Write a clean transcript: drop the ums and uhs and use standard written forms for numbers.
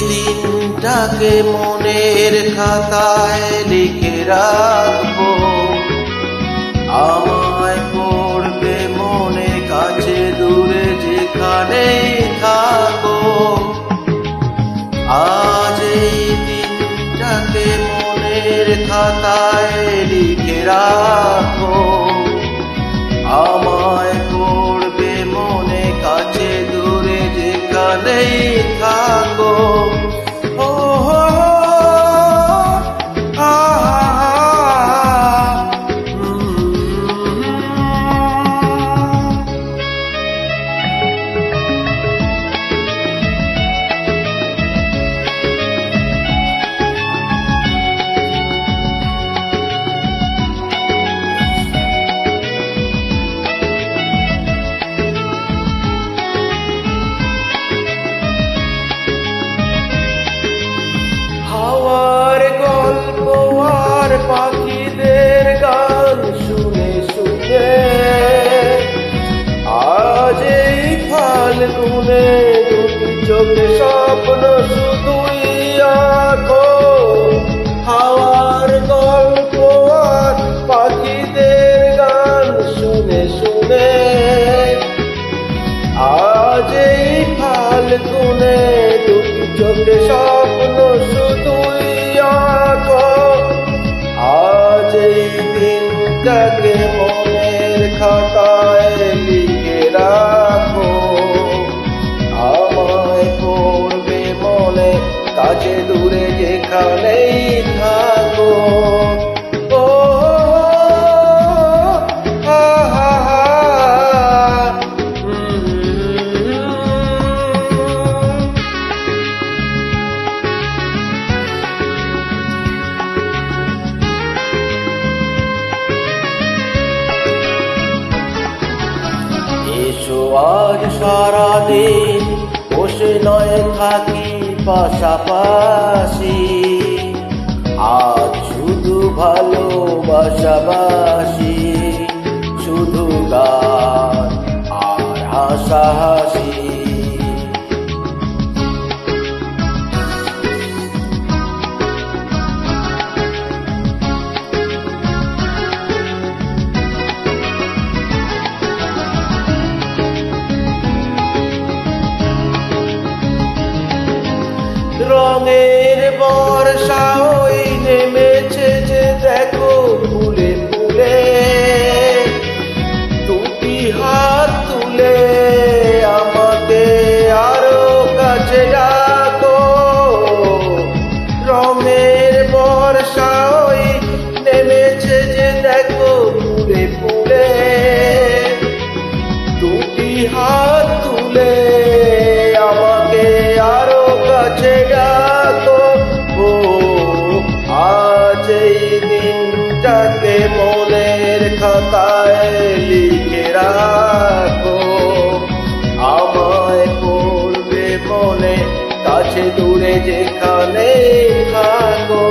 দিনটাকে মনের খাতায় লিখে রাখবো, আমায় পড়বে মনে কাছে দূরে যেখানেই থাকো। আজ এই দিনটাকে মনের খাতায় লিখে রাখো, আমায় পড়বে মনে কাছে দূরে যেখানেই থাকো। ও হাওয়ার গল্প আর পাখিদের গান শুনে শুনে আজ এই ফাল্গুনে দুটি চোখে স্বপ্ন শুধুই আঁকো। হাওয়ার গল্প আর পাখিদের গান শুনে শুনে আজ এই ফাল্গুনে দুটি চোখে স্বপ্ন শুধুই আঁকো। আজ এই দিনটাকে মনের খাতায় লিখে রাখো, আমায় পড়বে মনে কাছে দূরে যেখানেই থাকো। ও এসো আজ সারাদিন বসে নয় থাকি পাশাপাশি, আজ শুধু ভালোবাসাবাসি, শুধু গান আর হাসাহাসি। রঙের বর্ষা ওই নেমেছে যে দেখো ফুলে ফুলে, দুটি হাত তুলে আমাকে আরো কাছে ডাকো। রঙের বর্ষা ওই নেমেছে যে দেখো ফুলে ফুলে, দুটি হাত তুলে আমাকে আরো কাছে ডাকো। ও আজ এই দিনটাকে মনের খাতায় লিখে রাখো, আমায় পড়বে মনে কাছে দূরে যেখানে থাকো।